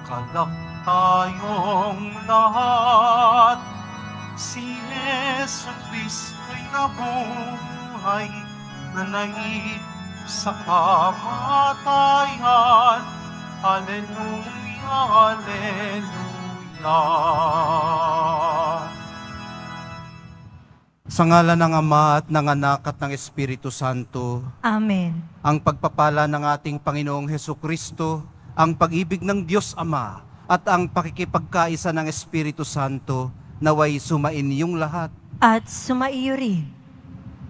Kalak tayong lahat, si Yesu Kristo'y nabuhay, nanahig sa kamatayan. Alleluia, Alleluia. Sa ngalan ng Ama at ng Anak at ng Espiritu Santo. Amen. Ang pagpapala ng ating Panginoong Hesukristo, ang pag-ibig ng Diyos Ama, at ang pakikipagkaisa ng Espiritu Santo, naway sumain yung lahat. At sumaiyo rin.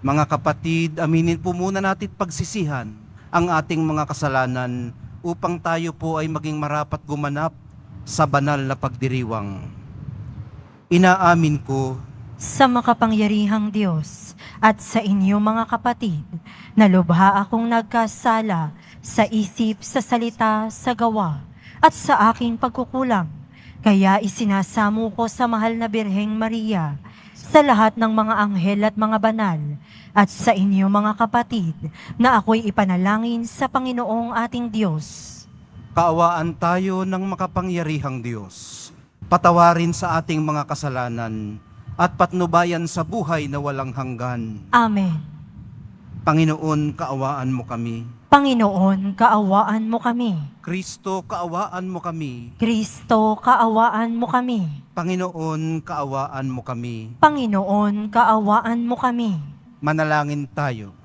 Mga kapatid, aminin po muna natin pagsisihan ang ating mga kasalanan upang tayo po ay maging marapat gumanap sa banal na pagdiriwang. Inaamin ko Sa makapangyarihang Diyos at sa inyo mga kapatid, na lubha akong nagkasala sa isip, sa salita, sa gawa, at sa aking pagkukulang. Kaya isinasamo ko sa mahal na Birheng Maria, sa lahat ng mga anghel at mga banal, at sa inyo mga kapatid, na ako'y ipanalangin sa Panginoong ating Diyos. kaawaan tayo ng makapangyarihang Diyos. Patawarin sa ating mga kasalanan at patnubayan sa buhay na walang hanggan. Amen. Panginoon, kaawaan mo kami. Panginoon, kaawaan mo kami. Kristo, kaawaan mo kami. Kristo, kaawaan mo kami. Panginoon, kaawaan mo kami. Panginoon, kaawaan mo kami. Manalangin tayo.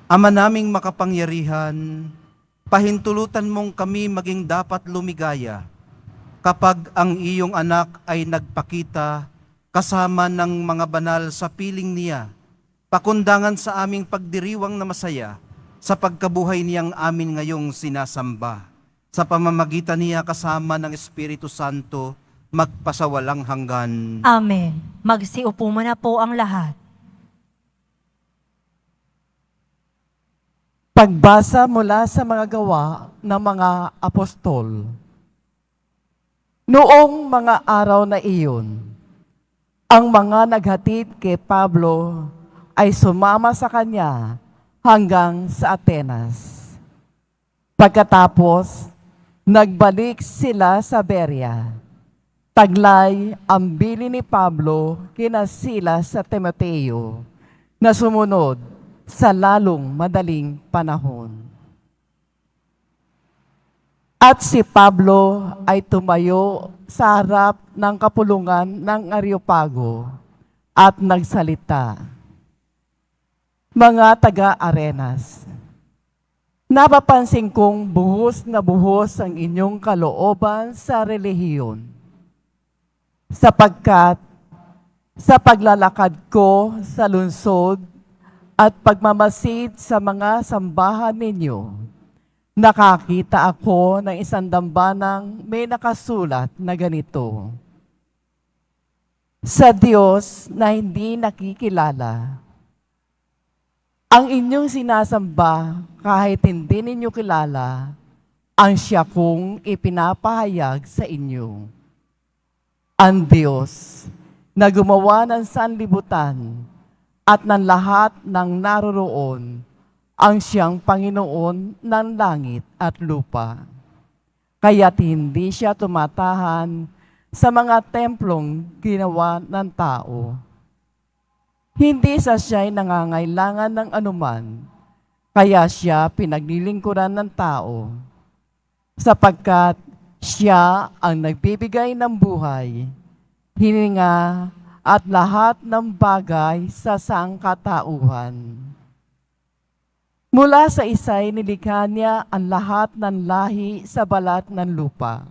Ama naming makapangyarihan, pahintulutan mong kami maging dapat lumigaya kapag ang iyong anak ay nagpakita kasama ng mga banal sa piling niya, pakundangan sa aming pagdiriwang na masaya sa pagkabuhay niyang amin ngayong sinasamba. Sa pamamagitan niya kasama ng Espiritu Santo, magpasawalang hanggan. Amen. Magsiupo muna po ang lahat. Pagbasa mula sa mga gawa ng mga apostol. Noong mga araw na iyon, ang mga naghatid kay Pablo ay sumama sa kanya hanggang sa Atenas. Pagkatapos, nagbalik sila sa Berea. Taglay ang bili ni Pablo kina Silas sa Timoteo na sumunod sa lalong madaling panahon. At si Pablo ay tumayo sa harap ng kapulungan ng Areopago at nagsalita. Mga taga-Arenas, napapansin kong buhos na buhos ang inyong kalooban sa relihiyon, sapagkat sa paglalakad ko sa lungsod at pagmamasid sa mga sambahan ninyo, nakakita ako ng isang dambanang may nakasulat na ganito: sa Diyos na hindi nakikilala. Ang inyong sinasamba kahit hindi ninyo kilala, ang siya kong ipinapahayag sa inyo. Ang Diyos na gumawa ng sanlibutan at ng lahat ng naroroon, ang siyang Panginoon ng langit at lupa. Kaya't hindi siya tumatahan sa mga templong ginawa ng tao. Hindi sa siya'y nangangailangan ng anuman, kaya siya pinaglilingkuran ng tao, sapagkat siya ang nagbibigay ng buhay, hininga at lahat ng bagay sa sangkatauhan. Mula sa isa'y nilikha niya ang lahat ng lahi sa balat ng lupa.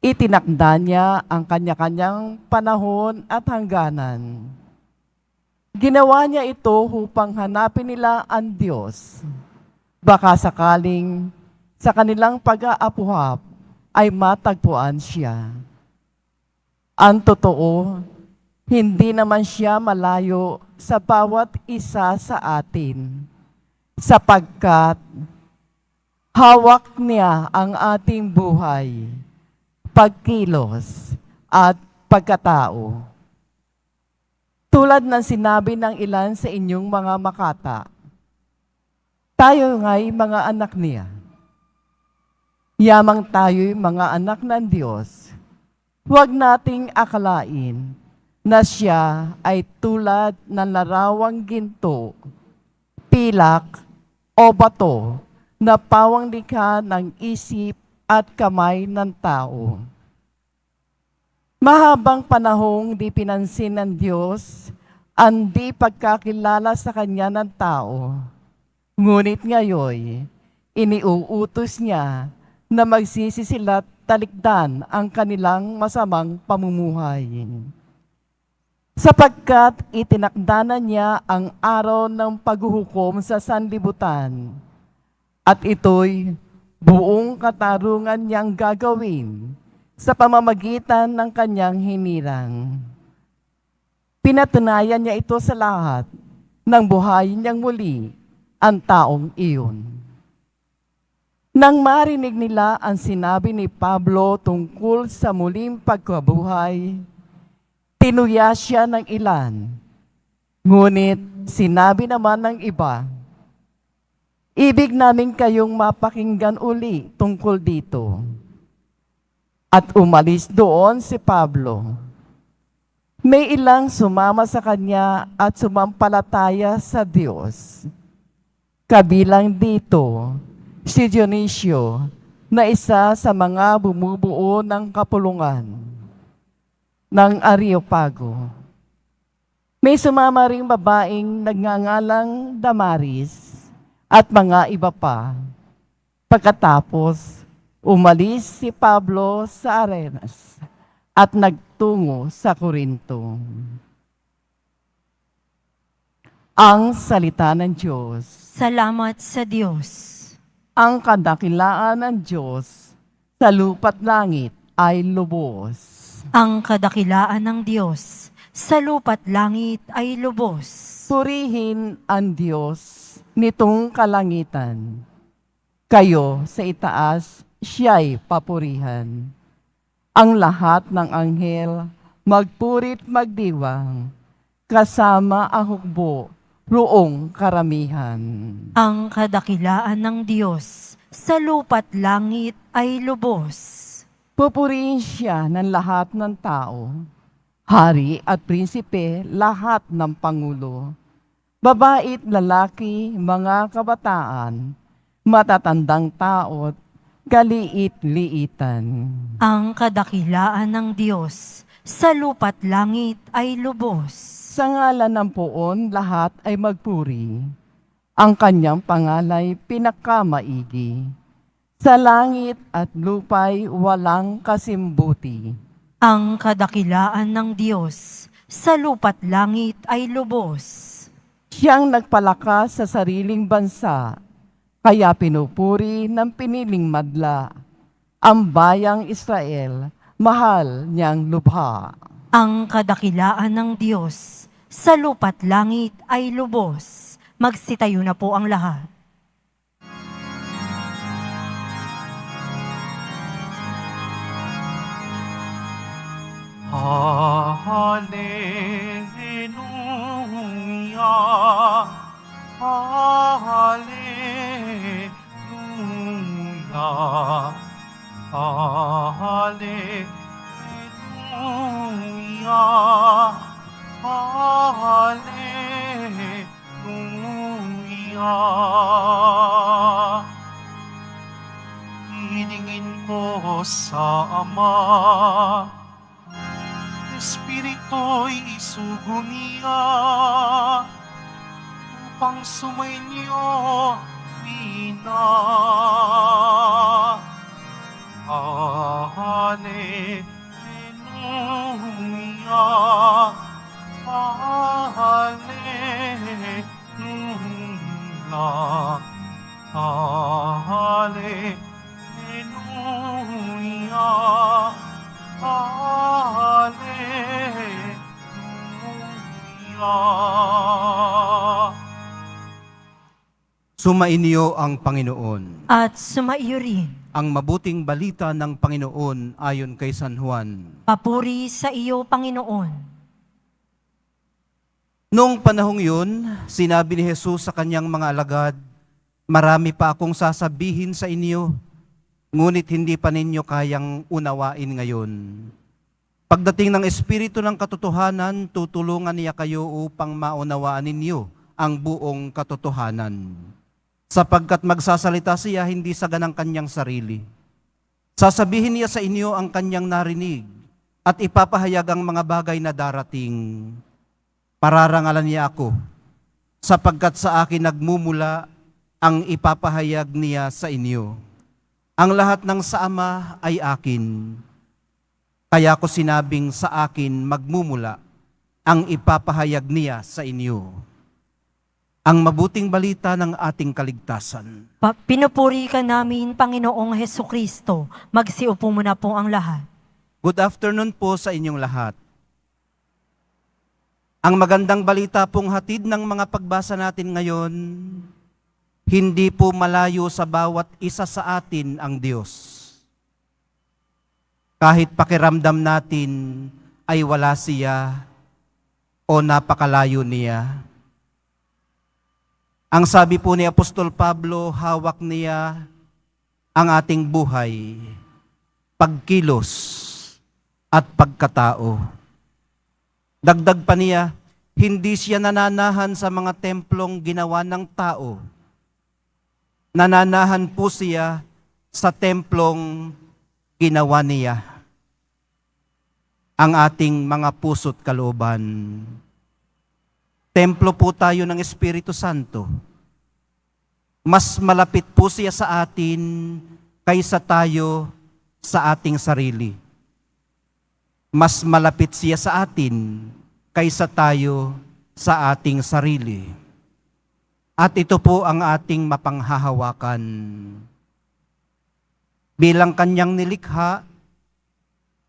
Itinakda niya ang kanya-kanyang panahon at hangganan. Ginawa niya ito upang hanapin nila ang Diyos. Baka sakaling sa kanilang pag-aapuhap ay matagpuan siya. Ang totoo, hindi naman siya malayo sa bawat isa sa atin, sapagkat hawak niya ang ating buhay, pagkilos at pagkatao. Tulad ng sinabi ng ilan sa inyong mga makata, Tayo nga'y mga anak niya. Yamang tayo'y mga anak ng Diyos. Huwag nating akalain na siya ay tulad ng larawang ginto, pilak o bato na pawang likha ng isip at kamay ng tao. Mahabang panahong di pinansin ng Diyos ang di pagkakilala sa Kanya ng tao. Ngunit ngayon, iniuutos niya na magsisisilat talikdan ang kanilang masamang pamumuhay. Sapagkat itinakda na niya ang araw ng paghuhukom sa sanlibutan, at ito'y buong katarungan niyang gagawin sa pamamagitan ng kanyang hinirang. Pinatunayan niya ito sa lahat nang buhayin niyang muli ang taong iyon. Nang marinig nila ang sinabi ni Pablo tungkol sa muling pagkabuhay, tinuya siya ng ilan. Ngunit sinabi naman ng iba, ibig namin kayong mapakinggan uli tungkol dito. At umalis doon si Pablo. May ilang sumama sa kanya at sumampalataya sa Diyos. Kabilang dito, si Dionisio na isa sa mga bumubuo ng kapulungan ng Areopago. May sumama ring babaeng nagngangalang Damaris at mga iba pa. Pagkatapos, umalis si Pablo sa Arenas at nagtungo sa Corinto. Ang salita ng Diyos. Salamat sa Diyos. Ang kadakilaan ng Diyos sa lupa't langit ay lubos. Ang kadakilaan ng Diyos sa lupa't langit ay lubos. Purihin ang Diyos nitong kalangitan. Kayo sa itaas, siya'y papurihan. Ang lahat ng anghel, magpurit magdiwang, kasama ang hukbo, roong karamihan. Ang kadakilaan ng Diyos sa lupa't langit ay lubos. Pupurihin siya ng lahat ng tao, hari at prinsipe, lahat ng pangulo, babait, lalaki, mga kabataan, matatandang tao't kaliit-liitan. Ang kadakilaan ng Diyos sa lupa't langit ay lubos. Sa ngalan ng poon, lahat ay magpuri. Ang kanyang pangalay pinakamaigi. Sa langit at lupay walang kasimbuti. Ang kadakilaan ng Diyos sa lupa't langit ay lubos. Siyang nagpalakas sa sariling bansa, kaya pinupuri ng piniling madla. Ang bayang Israel, mahal niyang lubha. Ang kadakilaan ng Diyos sa lupa't langit ay lubos. Magsitayo na po ang lahat. Hallelujah, Hallelujah, Hallelujah, Hallelujah. Hiningin ko sa Ama, Espiritu'y isugo niya upang sumainyo wina. Hallelujah, Hallelujah, Hallelujah, Hallelujah. Sumainyo ang Panginoon. At sumaiyo rin. Ang mabuting balita ng Panginoon ayon kay San Juan. Papuri sa iyo, Panginoon. Noong panahong yun, sinabi ni Jesus sa kanyang mga alagad, Marami pa akong sasabihin sa inyo, ngunit hindi pa ninyo kayang unawain ngayon. Pagdating ng Espiritu ng katotohanan, tutulungan niya kayo upang maunawaan ninyo ang buong katotohanan. Sapagkat magsasalita siya hindi sa ganang kanyang sarili. Sasabihin niya sa inyo ang kanyang narinig at ipapahayag ang mga bagay na darating. Pararangalan niya ako, sapagkat sa akin nagmumula ang ipapahayag niya sa inyo. Ang lahat ng sa Ama ay akin. Kaya ko sinabing sa akin magmumula ang ipapahayag niya sa inyo. Ang mabuting balita ng ating kaligtasan. Pinupuri ka namin, Panginoong Hesukristo. Magsiupo muna po ang lahat. Good afternoon po sa inyong lahat. Ang magandang balita pong hatid ng mga pagbasa natin ngayon, hindi po malayo sa bawat isa sa atin ang Diyos. Kahit pakiramdam natin ay wala siya o napakalayo niya. Ang sabi po ni Apostol Pablo, hawak niya ang ating buhay, pagkilos at pagkatao. Dagdag pa niya, hindi siya nananahan sa mga templong ginawa ng tao. Nananahan po siya sa templong ginawa niya. Ang ating mga puso't kalooban. Templo po tayo ng Espiritu Santo. Mas malapit po siya sa atin kaysa tayo sa ating sarili. Mas malapit siya sa atin kaysa tayo sa ating sarili. At ito po ang ating mapanghahawakan. Bilang kanyang nilikha,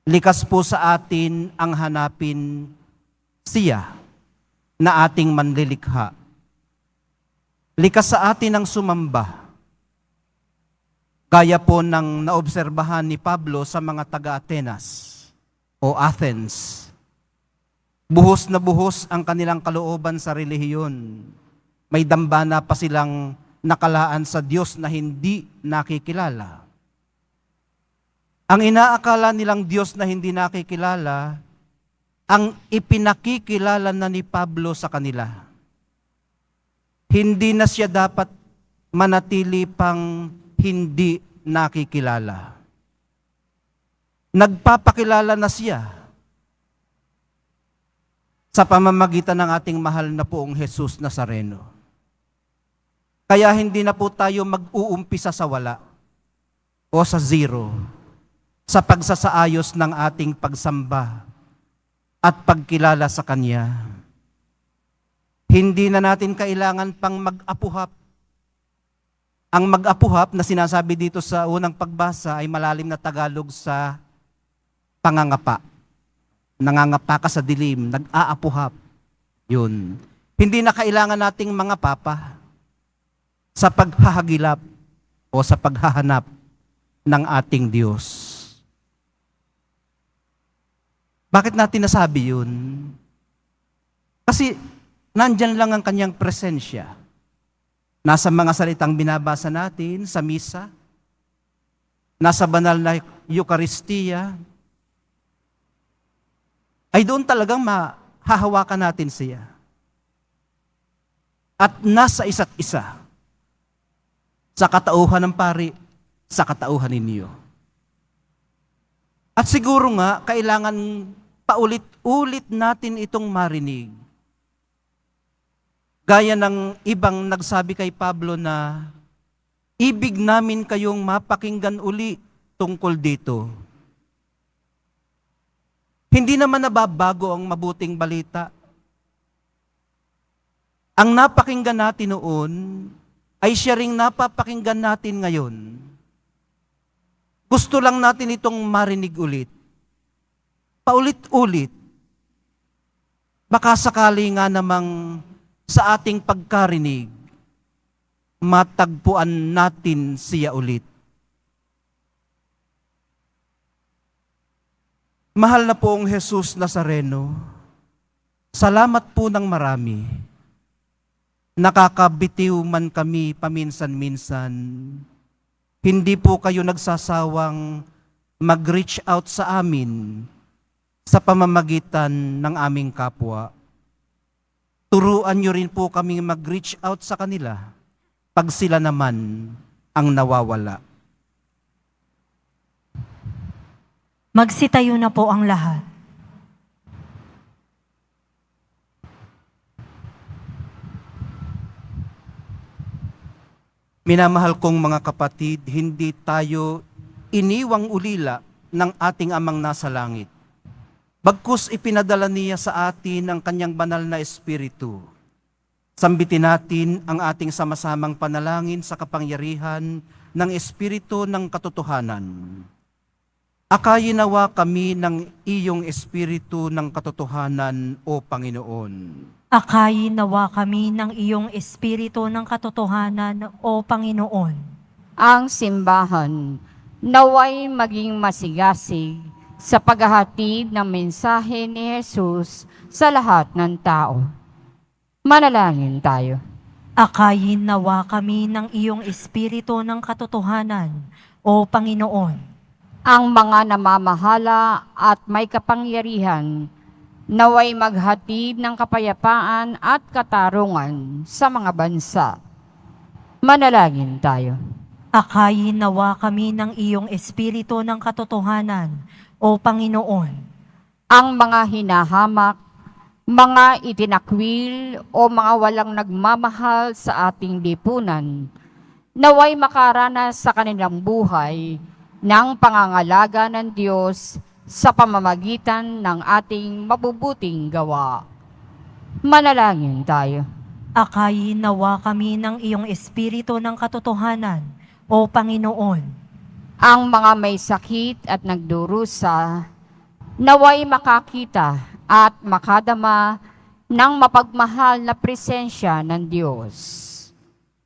likas po sa atin ang hanapin siya na ating manlilikha. Likas sa atin ang sumamba. Gaya po ng naobserbahan ni Pablo sa mga taga-Atenas o Athens. Buhos na buhos ang kanilang kalooban sa relihiyon. May dambana pa silang nakalaan sa Diyos na hindi nakikilala. Ang inaakala nilang Diyos na hindi nakikilala, ang ipinakikilala na ni Pablo sa kanila. Hindi na siya dapat manatili pang hindi nakikilala. Nagpapakilala na siya sa pamamagitan ng ating mahal na poong Jesus Nazareno. Kaya hindi na po tayo mag-uumpisa sa wala o sa zero sa pagsasaayos ng ating pagsamba at pagkilala sa Kanya. Hindi na natin kailangan pang mag-apuhap. Ang mag-apuhap na sinasabi dito sa unang pagbasa ay malalim na Tagalog sa pangangapa. Nangangapa ka sa dilim, nag-aapuhap. Yun. Hindi na kailangan nating mga papa sa paghahagilap o sa paghahanap ng ating Diyos. Bakit natin nasabi yun? Kasi nandyan lang ang kanyang presensya. Nasa mga salitang binabasa natin sa misa, nasa banal na Eucharistia, ay doon talagang mahahawakan natin siya. At nasa isa't isa, sa katauhan ng pari, sa katauhan ninyo. At siguro nga, kailangan paulit-ulit natin itong marinig. Gaya ng ibang nagsabi kay Pablo na, ibig namin kayong mapakinggan uli tungkol dito. Hindi naman nababago ang mabuting balita. Ang napakinggan natin noon, ay siya ring napapakinggan natin ngayon. Gusto lang natin itong marinig ulit. Paulit-ulit. Baka sakali nga namang sa ating pagkarinig, matagpuan natin siya ulit. Mahal na poong Jesus Nazareno, salamat po ng marami. nakakabitiw man kami paminsan-minsan, hindi po kayo nagsasawang mag-reach out sa amin sa pamamagitan ng aming kapwa. Turuan niyo rin po kami mag-reach out sa kanila pag sila naman ang nawawala. Magsitayo na po ang lahat. Minamahal kong mga kapatid, hindi tayo iniwang ulila ng ating amang nasa langit. Bagkus ipinadala niya sa atin ang kanyang banal na espiritu. Sambitin natin ang ating sama-samang panalangin sa kapangyarihan ng espiritu ng katotohanan. Akayin nawa kami ng iyong espiritu ng katotohanan, O Panginoon. Akayin nawa kami ng iyong espiritu ng katotohanan, O Panginoon. Ang simbahan naway maging masigasig sa paghahatid ng mensahe ni Jesus sa lahat ng tao. Manalangin tayo. Akayin nawa kami ng iyong espiritu ng katotohanan, O Panginoon. Ang mga namamahala at may kapangyarihan naway maghatid ng kapayapaan at katarungan sa mga bansa. Manalangin tayo. Akayin nawa kami ng iyong espiritu ng katotohanan, O Panginoon. Ang mga hinahamak, mga itinakwil o mga walang nagmamahal sa ating lipunan, naway makaranas sa kanilang buhay ng pangangalaga ng Diyos sa pamamagitan ng ating mabubuting gawa. Manalangin tayo. Akayin nawa kami ng iyong espiritu ng katotohanan, O Panginoon. Ang mga may sakit at nagdurusa, naway makakita at makadama ng mapagmahal na presensya ng Diyos.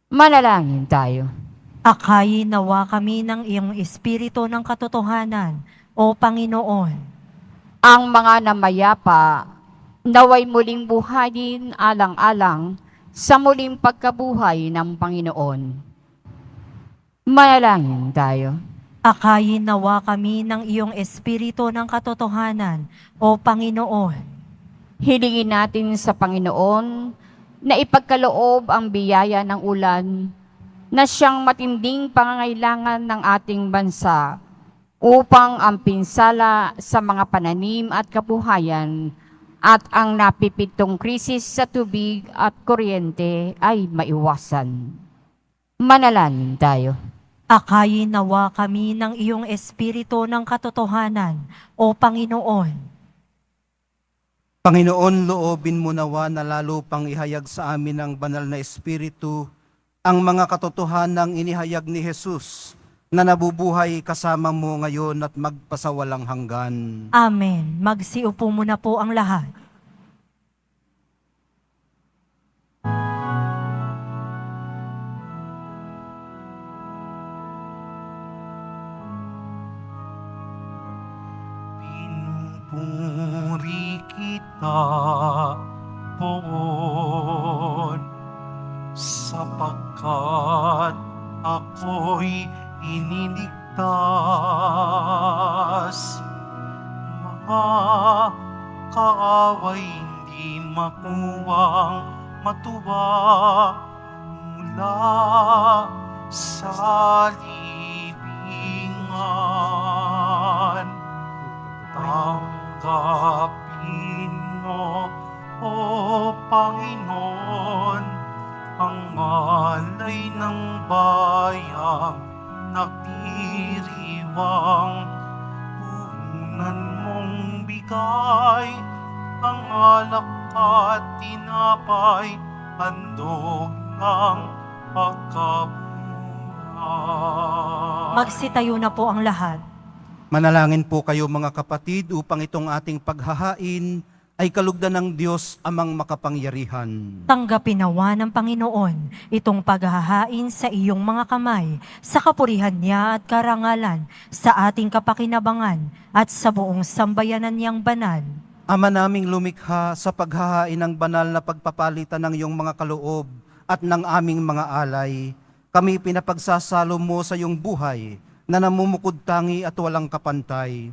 Manalangin tayo. Akayin nawa kami ng iyong espiritu ng katotohanan, O Panginoon. Ang mga namayapa, naway muling buhayin alang-alang sa muling pagkabuhay ng Panginoon. Manalangin tayo. Akayin nawa kami ng iyong espiritu ng katotohanan, O Panginoon. Hilingin natin sa Panginoon na ipagkaloob ang biyaya ng ulan na siyang matinding pangangailangan ng ating bansa upang ang pinsala sa mga pananim at kabuhayan at ang napipitong krisis sa tubig at kuryente ay maiwasan. Manalangin tayo. Akayin nawa kami ng iyong espiritu ng katotohanan, O Panginoon. Panginoon, loobin mo nawa na lalo pang ihayag sa amin ng banal na espiritu ang mga katotohanang inihayag ni Jesus na nabubuhay kasama mo ngayon at magpasawalang hanggan. Amen. Magsiupo muna po ang lahat. Pinupuri kita, Poon, sapagkat ako'y iniligtas. Mga kaaway hindi makuwang matuwa mula sa libingan. Tanggapin mo, O Panginoon, ang alay ng bayang nakdiriwang. Puhunan mong bigay ang alak at tinapay, handog ng pagkabuhay. Magsitayo na po ang lahat. Manalangin po kayo mga kapatid upang itong ating paghahain ay kalugdan ng Diyos amang makapangyarihan. Tanggapin nawa ng Panginoon itong paghahain sa iyong mga kamay, sa kapurihan niya at karangalan, sa ating kapakinabangan at sa buong sambayanan niyang banal. Ama naming lumikha, sa paghahain ng banal na pagpapalitan ng iyong mga kaloob at ng aming mga alay, kami pinapagsasalo mo sa iyong buhay na namumukod tangi at walang kapantay.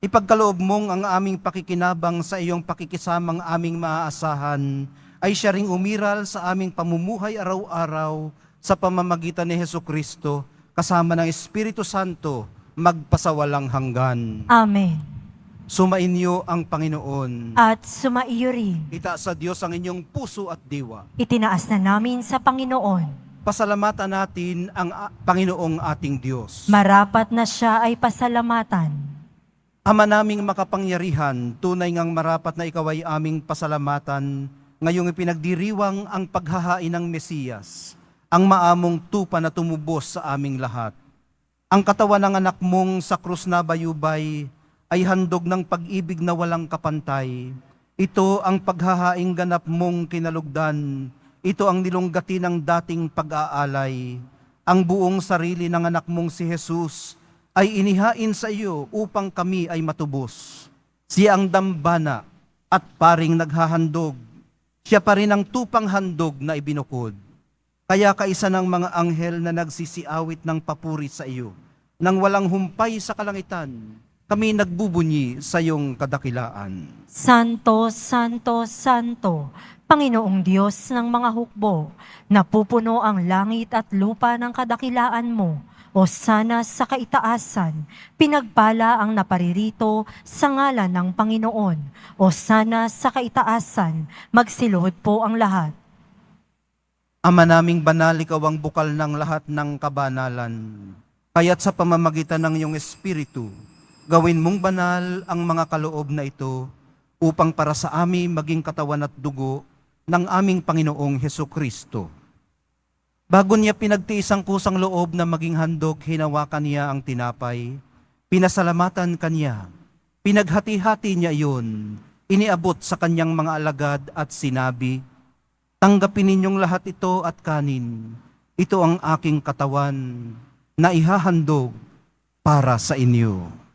Ipagkaloob mong ang aming pakikinabang sa iyong pakikisamang aming maaasahan ay siya ring umiral sa aming pamumuhay araw-araw sa pamamagitan ni Hesukristo kasama ng Espiritu Santo magpasawalang hanggan. Amen. Sumainyo ang Panginoon. At sumaiyo rin. Itaas sa Diyos ang inyong puso at diwa. Itinaas na namin sa Panginoon. Pasalamatan natin ang Panginoong ating Diyos. Marapat na siya ay pasalamatan. Ama naming makapangyarihan, tunay ngang marapat na ikaw ay aming pasalamatan, ngayong ipinagdiriwang ang paghahain ng Mesiyas, ang maamong tupa na tumubos sa aming lahat. Ang katawan ng anak mong sa krus na bayubay ay handog ng pag-ibig na walang kapantay. Ito ang paghahaing ganap mong kinalugdan. Ito ang nilunggati ng dating pag-aalay. Ang buong sarili ng anak mong si Jesus ay inihain sa iyo upang kami ay matubos. Siya ang dambana at paring naghahandog. Siya pa rin ang tupang handog na ibinukod. Kaya kaisa ng mga anghel na nagsisiawit ng papuri sa iyo, nang walang humpay sa kalangitan, kami nagbubunyi sa iyong kadakilaan. Santo, Santo, Santo, Panginoong Diyos ng mga hukbo, napupuno ang langit at lupa ng kadakilaan mo, o sana sa kaitaasan, pinagpala ang naparirito sa ngalan ng Panginoon, o sana sa kaitaasan, magsiluhod po ang lahat. Ama naming banal, ikaw ang bukal ng lahat ng kabanalan. Kaya't sa pamamagitan ng iyong Espiritu, gawin mong banal ang mga kaloob na ito upang para sa amin maging katawan at dugo ng aming Panginoong Hesukristo. Bago niya pinagtiis ang kusang loob na maging handog, hinawakan niya ang tinapay, pinasalamatan kanya, pinaghati-hati niya iyon, iniabot sa kanyang mga alagad at sinabi, "Tanggapin ninyong lahat ito at kanin, ito ang aking katawan na ihahandog para sa inyo."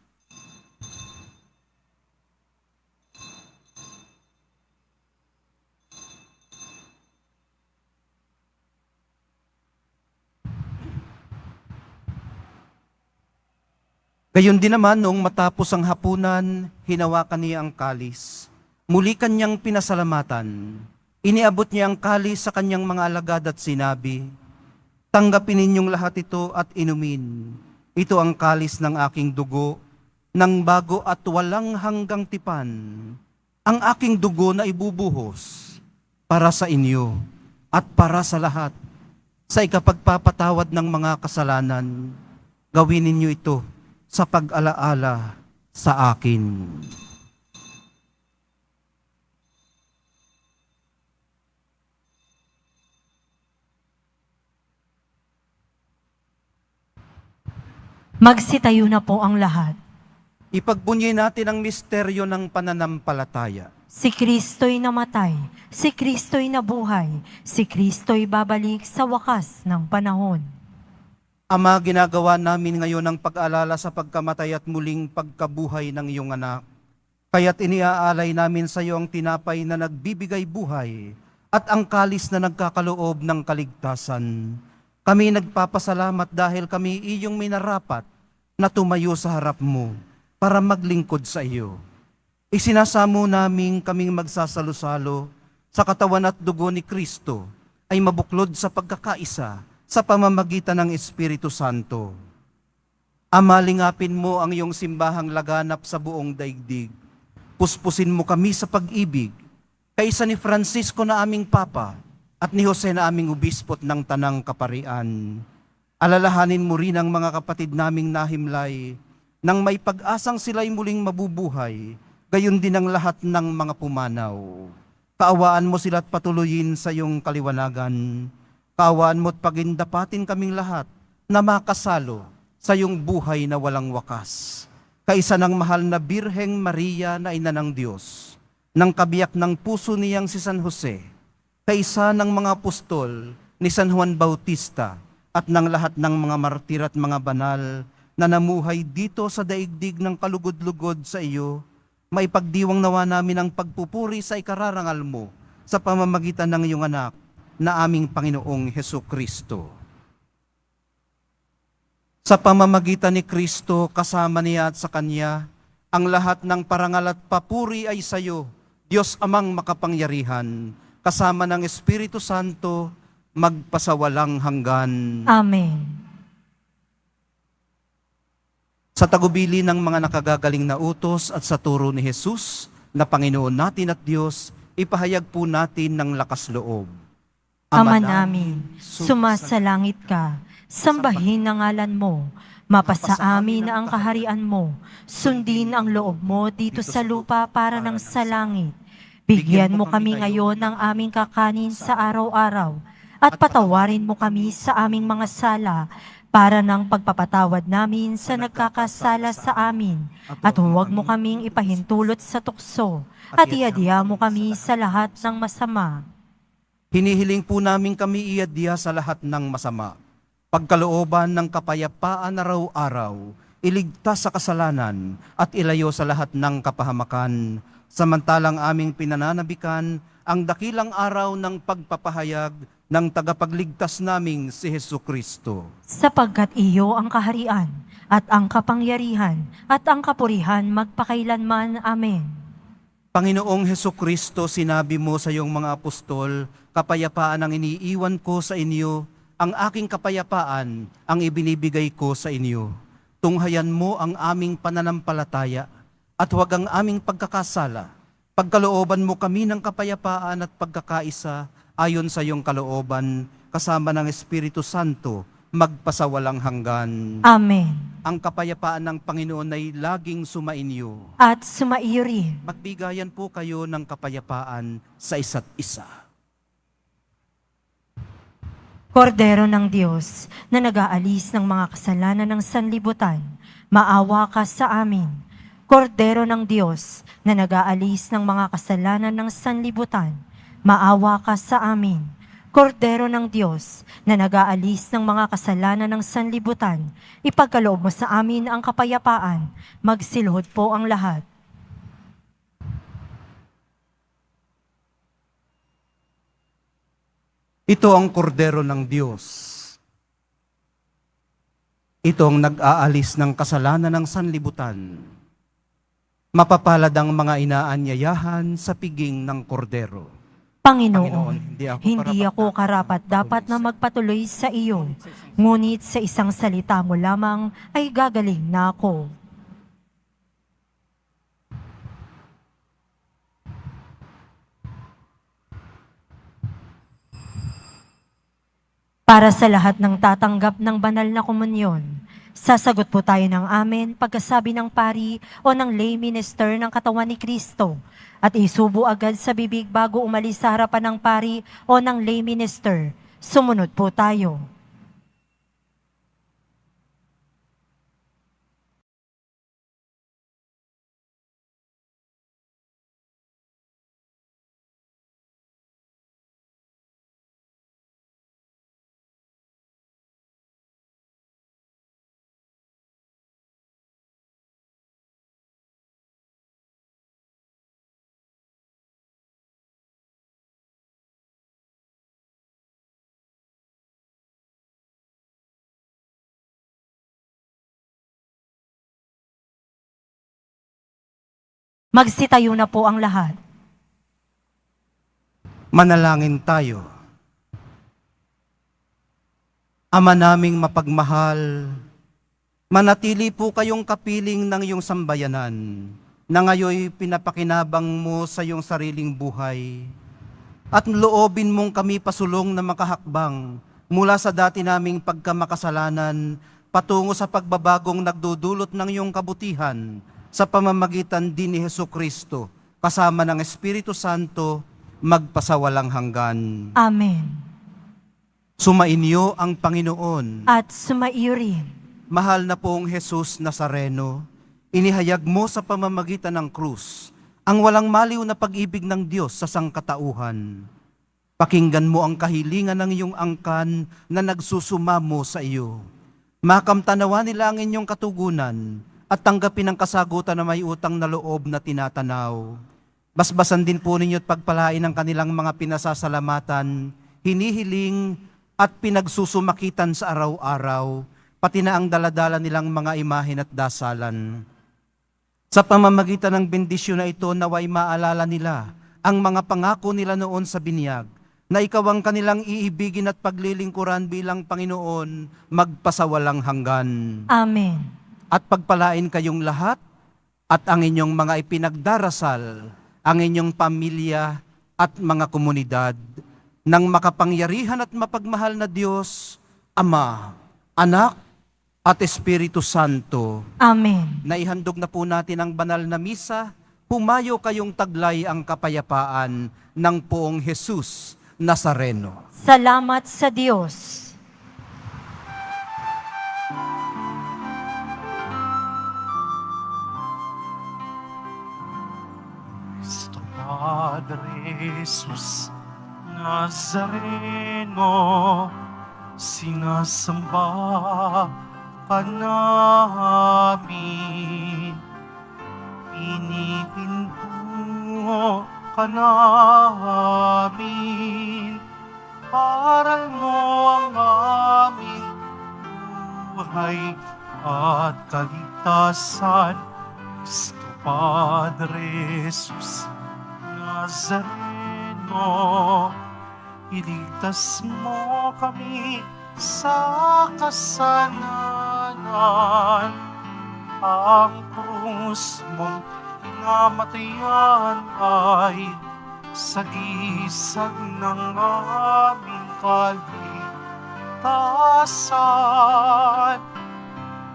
Gayon din naman, noong matapos ang hapunan, hinawakan niya ang kalis. Muli kanyang pinasalamatan. Iniabot niya ang kalis sa kanyang mga alagad at sinabi, "Tanggapin ninyong lahat ito at inumin. Ito ang kalis ng aking dugo, ng bago at walang hanggang tipan. Ang aking dugo na ibubuhos para sa inyo at para sa lahat. Sa ikapagpapatawad ng mga kasalanan, gawin ninyo ito sa pag-alaala sa akin." Magsitayo na po ang lahat. Ipagbunyi natin ang misteryo ng pananampalataya. Si Kristo'y namatay, si Kristo'y nabuhay, si Kristo'y babalik sa wakas ng panahon. Ama, ginagawa namin ngayon ang pag-alala sa pagkamatay at muling pagkabuhay ng iyong anak. Kaya't iniaalay namin sa iyo ang tinapay na nagbibigay buhay at ang kalis na nagkakaloob ng kaligtasan. Kami nagpapasalamat dahil kami iyong minarapat na tumayo sa harap mo para maglingkod sa iyo. Isinasamo namin kaming magsasalo-salo sa katawan at dugo ni Kristo ay mabuklod sa pagkakaisa sa pamamagitan ng Espiritu Santo. Ama, lingapin mo ang iyong simbahang laganap sa buong daigdig. Puspusin mo kami sa pag-ibig, kaisa ni Francisco na aming Papa at ni Jose na aming Obispot ng Tanang Kaparian. Alalahanin mo rin ang mga kapatid naming nahimlay, nang may pag-asang sila'y muling mabubuhay, gayon din ang lahat ng mga pumanaw. Kaawaan mo sila at patuloyin sa iyong kaliwanagan. Kaawaan mo at pagindapatin kaming lahat na makasalo sa iyong buhay na walang wakas. Kaisa ng mahal na Birheng Maria na ina ng Diyos, ng kabiyak ng puso niyang si San Jose, kaisa ng mga apostol ni San Juan Bautista at ng lahat ng mga martir at mga banal na namuhay dito sa daigdig ng kalugod-lugod sa iyo, maipagdiwang nawa namin ang pagpupuri sa ikararangal mo sa pamamagitan ng iyong anak na aming Panginoong Hesus Kristo. Sa pamamagitan ni Kristo, kasama niya at sa Kanya, ang lahat ng parangal at papuri ay sa iyo, Diyos Amang makapangyarihan, kasama ng Espiritu Santo, magpasawalang hanggan. Amen. Sa tagubili ng mga nakagagaling na utos at sa turo ni Jesus, na Panginoon natin at Diyos, ipahayag po natin ng lakas loob. Ama namin, sumasalangit ka, sambahin ang ngalan mo, mapasa amin ang kaharian mo, sundin ang loob mo dito sa lupa para ng sa langit. Bigyan mo kami ngayon ng aming kakanin sa araw-araw, at patawarin mo kami sa aming mga sala, para ng pagpapatawad namin sa nagkakasala sa amin, at huwag mo kaming ipahintulot sa tukso, at iadya mo kami sa lahat ng masama. Hinihiling po namin kami iadya sa lahat ng masama. Pagkalooban ng kapayapaan araw-araw, iligtas sa kasalanan at ilayo sa lahat ng kapahamakan, samantalang aming pinananabikan ang dakilang araw ng pagpapahayag ng tagapagligtas naming si Jesucristo. Sapagkat iyo ang kaharian, at ang kapangyarihan, at ang kapurihan magpakailanman. Amen. Panginoong Jesucristo, sinabi mo sa iyong mga apostol, kapayapaan ang iniiwan ko sa inyo, ang aking kapayapaan ang ibinibigay ko sa inyo. Tunghayan mo ang aming pananampalataya at huwag ang aming pagkakasala. Pagkalooban mo kami ng kapayapaan at pagkakaisa ayon sa iyong kalooban, kasama ng Espiritu Santo, magpasawalang hanggan. Amen. Ang kapayapaan ng Panginoon ay laging sumainyo. At sumaiyo rin. Magbigayan po kayo ng kapayapaan sa isa't isa. Kordero ng Diyos, na nag-aalis ng mga kasalanan ng sanlibutan, maawa ka sa amin. Kordero ng Diyos, na nag-aalis ng mga kasalanan ng sanlibutan, maawa ka sa amin. Kordero ng Diyos, na nag-aalis ng mga kasalanan ng sanlibutan, ipagkaloob mo sa amin ang kapayapaan. Magsilhod po ang lahat. Ito ang kordero ng Diyos. Ito ang nag-aalis ng kasalanan ng sanlibutan. Mapapalad ang mga inaanyayahan sa piging ng kordero. Panginoon, hindi ako karapat dapat na magpatuloy sa iyo, ngunit sa isang salita mo lamang ay gagaling na ako. Para sa lahat ng tatanggap ng banal na komunyon, sasagot po tayo ng amen pagkasabi ng pari o ng lay minister ng katawan ni Kristo, at isubo agad sa bibig bago umalis sa harapan ng pari o ng lay minister. Sumunod po tayo. Magsitayo na po ang lahat. Manalangin tayo. Ama naming mapagmahal, manatili po kayong kapiling ng iyong sambayanan, na ngayoy pinapakinabang mo sa iyong sariling buhay, at loobin mong kami pasulong na makahakbang mula sa dati naming pagkamakasalanan patungo sa pagbabagong nagdudulot ng iyong kabutihan sa pamamagitan din ni Jesucristo, kasama ng Espiritu Santo, magpasawalang hanggan. Amen. Sumainyo ang Panginoon. At sumaiyo rin. Mahal na pong Jesus Nazareno, inihayag mo sa pamamagitan ng krus ang walang maliw na pag-ibig ng Diyos sa sangkatauhan. Pakinggan mo ang kahilingan ng iyong angkan na nagsusumamo sa iyo. Makamtanawa nila ang inyong katugunan at tanggapin ang kasagutan na may utang na loob na tinatanaw. Basbasan din po ninyo at pagpalain ang kanilang mga pinasasalamatan, hinihiling at pinagsusumakitan sa araw-araw, pati na ang daladala nilang mga imahen at dasalan. Sa pamamagitan ng bendisyon na ito, naway maalala nila ang mga pangako nila noon sa binyag, na ikaw ang kanilang iibigin at paglilingkuran bilang Panginoon magpasawalang hanggan. Amen. At pagpalain kayong lahat at ang inyong mga ipinagdarasal, ang inyong pamilya at mga komunidad ng makapangyarihan at mapagmahal na Diyos, Ama, Anak, at Espiritu Santo. Amen. Naihandog na po natin ang banal na misa. Humayo kayong taglay ang kapayapaan ng Poong Jesus Nazareno. Salamat sa Diyos. Cristo Padre Jesus Nazareno, sinasamba ka namin, pinipinto ka namin, aral mo ang aming buhay at kaligtasan. Cristo Padre Jesus Nazareno, iligtas mo kami sa kasalanan. Ang krus mong pinamatayan ay sagisag ng aming kaligtasan.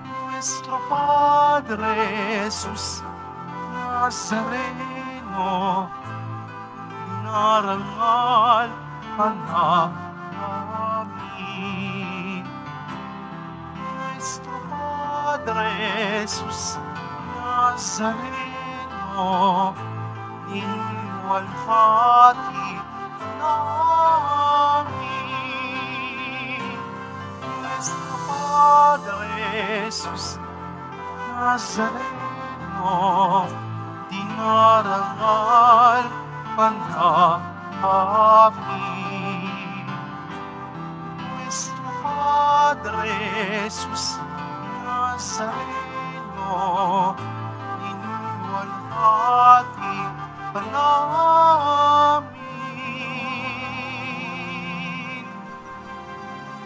Nuestro Padre Jesus Nazareno, narangal ka namin. Nuestro Padre Jesus Nazareno, iniwalhati namin. Nuestro Padre Jesus Nazareno, dinarangal ka namin. Nuestro Padre Jesus Nazareno,